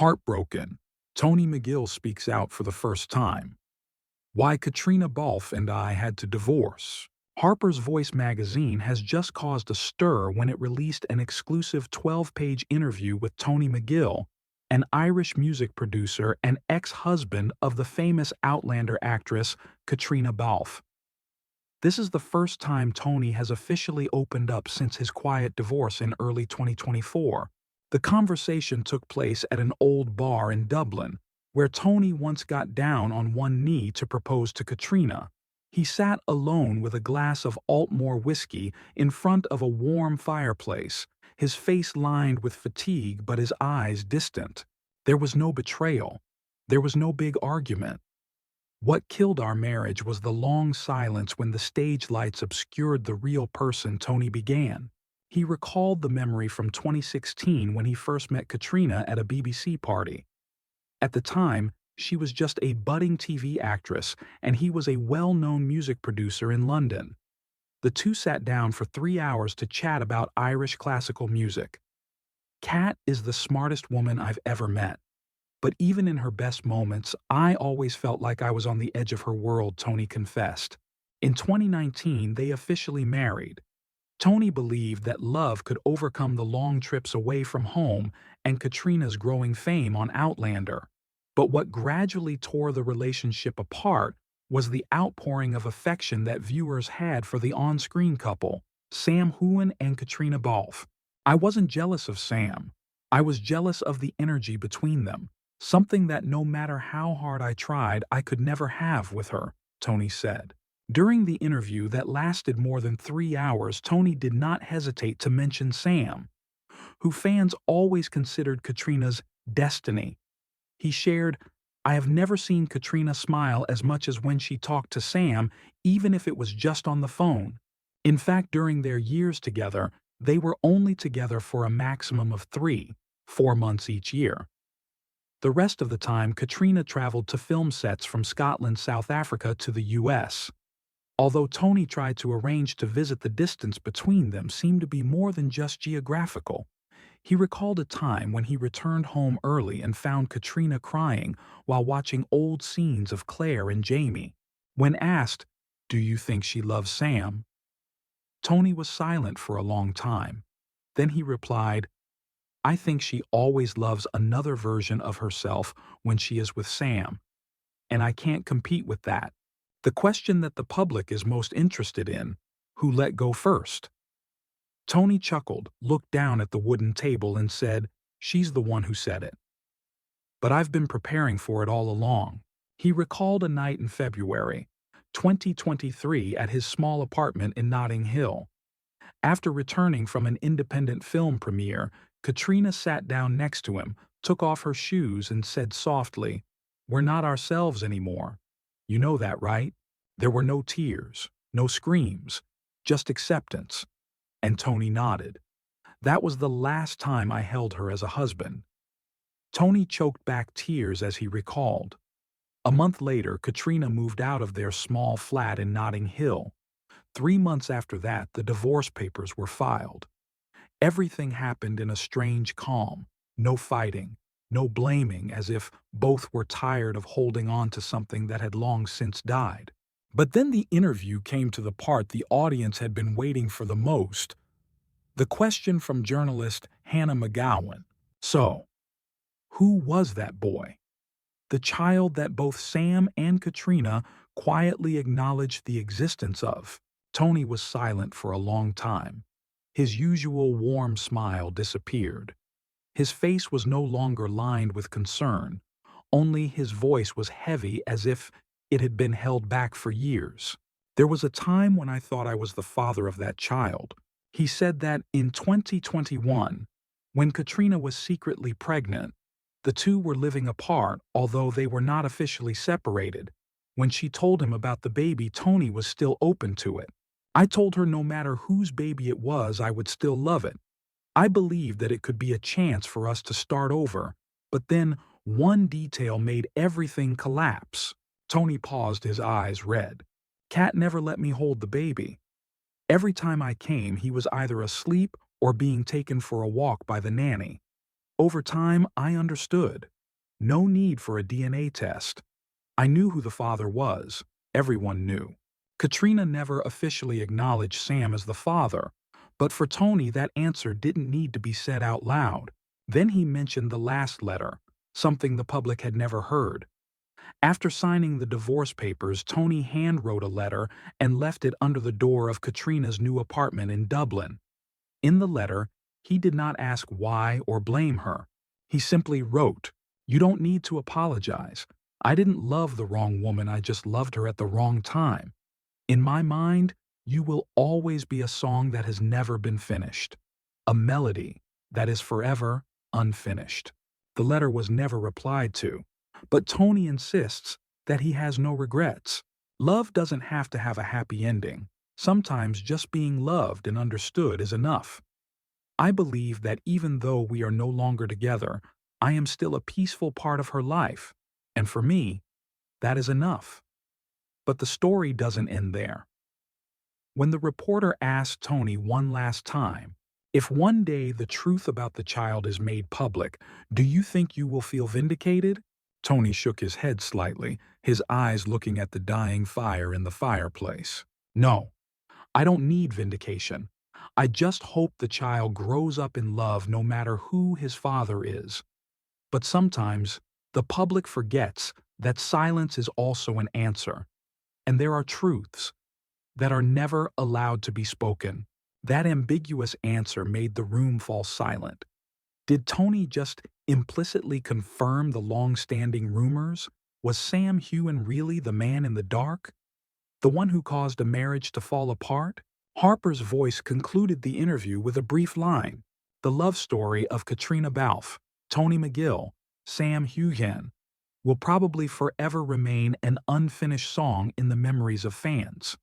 Heartbroken, Tony McGill speaks out for the first time. Why Caitriona Balfe and I had to divorce. Harper's Voice magazine has just caused a stir when it released an exclusive 12-page interview with Tony McGill, an Irish music producer and ex-husband of the famous Outlander actress Caitriona Balfe. This is the first time Tony has officially opened up since his quiet divorce in early 2024. The conversation took place at an old bar in Dublin, where Tony once got down on one knee to propose to Caitriona. He sat alone with a glass of Altmore whiskey in front of a warm fireplace, his face lined with fatigue but his eyes distant. There was no betrayal. There was no big argument. What killed our marriage was the long silence when the stage lights obscured the real person Tony began. He recalled the memory from 2016 when he first met Caitriona at a BBC party. At the time, she was just a budding TV actress and he was a well-known music producer in London. The two sat down for 3 hours to chat about Irish classical music. Cat is the smartest woman I've ever met. But even in her best moments, I always felt like I was on the edge of her world, Tony confessed. In 2019, they officially married. Tony believed that love could overcome the long trips away from home and Caitriona's growing fame on Outlander. But what gradually tore the relationship apart was the outpouring of affection that viewers had for the on-screen couple, Sam Heughan and Caitriona Balfe. I wasn't jealous of Sam. I was jealous of the energy between them, something that no matter how hard I tried, I could never have with her, Tony said. During the interview that lasted more than 3 hours, Tony did not hesitate to mention Sam, who fans always considered Caitriona's destiny. He shared, "I have never seen Caitriona smile as much as when she talked to Sam, even if it was just on the phone." In fact, during their years together, they were only together for a maximum of 4 months each year. The rest of the time, Caitriona traveled to film sets from Scotland, South Africa to the US. Although Tony tried to arrange to visit, the distance between them seemed to be more than just geographical. He recalled a time when he returned home early and found Caitriona crying while watching old scenes of Claire and Jamie. When asked, "Do you think she loves Sam?" Tony was silent for a long time. Then he replied, "I think she always loves another version of herself when she is with Sam, and I can't compete with that." The question that the public is most interested in: who let go first? Tony chuckled, looked down at the wooden table and said, "She's the one who said it. But I've been preparing for it all along." He recalled a night in February 2023 at his small apartment in Notting Hill. After returning from an independent film premiere, Caitriona sat down next to him, took off her shoes and said softly, "We're not ourselves anymore. You know that, right?" There were no tears, no screams, just acceptance. And Tony nodded. "That was the last time I held her as a husband." Tony choked back tears as he recalled. A month later, Caitriona moved out of their small flat in Notting Hill. 3 months after that, the divorce papers were filed. Everything happened in a strange calm, no fighting, no blaming, as if both were tired of holding on to something that had long since died. But then the interview came to the part the audience had been waiting for the most. The question from journalist Hannah McGowan. So, who was that boy? The child that both Sam and Caitriona quietly acknowledged the existence of. Tony was silent for a long time. His usual warm smile disappeared. His face was no longer lined with concern, only his voice was heavy as if it had been held back for years. "There was a time when I thought I was the father of that child." He said that in 2021, when Caitriona was secretly pregnant, the two were living apart, although they were not officially separated. When she told him about the baby, Tony was still open to it. "I told her no matter whose baby it was, I would still love it. I believed that it could be a chance for us to start over, but then one detail made everything collapse." Tony paused, his eyes red. "Cat never let me hold the baby. Every time I came, he was either asleep or being taken for a walk by the nanny. Over time, I understood. No need for a DNA test. I knew who the father was. Everyone knew. Caitriona never officially acknowledged Sam as the father, but for Tony that answer didn't need to be said out loud. Then he mentioned the last letter, something the public had never heard. After signing the divorce papers, Tony handwrote a letter and left it under the door of Caitriona's new apartment in Dublin. In the letter, he did not ask why or blame her. He simply wrote, "You don't need to apologize. I didn't love the wrong woman, I just loved her at the wrong time. In my mind, you will always be a song that has never been finished. A melody that is forever unfinished." The letter was never replied to, but Tony insists that he has no regrets. Love doesn't have to have a happy ending. Sometimes just being loved and understood is enough. I believe that even though we are no longer together, I am still a peaceful part of her life, and for me, that is enough. But the story doesn't end there. When the reporter asked Tony one last time, "If one day the truth about the child is made public, do you think you will feel vindicated?" Tony shook his head slightly, his eyes looking at the dying fire in the fireplace. "No, I don't need vindication. I just hope the child grows up in love no matter who his father is." But sometimes, the public forgets that silence is also an answer, and there are truths that are never allowed to be spoken. That ambiguous answer made the room fall silent. Did Tony just implicitly confirm the long-standing rumors? Was Sam Heughan really the man in the dark? The one who caused a marriage to fall apart? Harper's Voice concluded the interview with a brief line: "The love story of Caitriona Balfe, Tony McGill, Sam Heughan will probably forever remain an unfinished song in the memories of fans."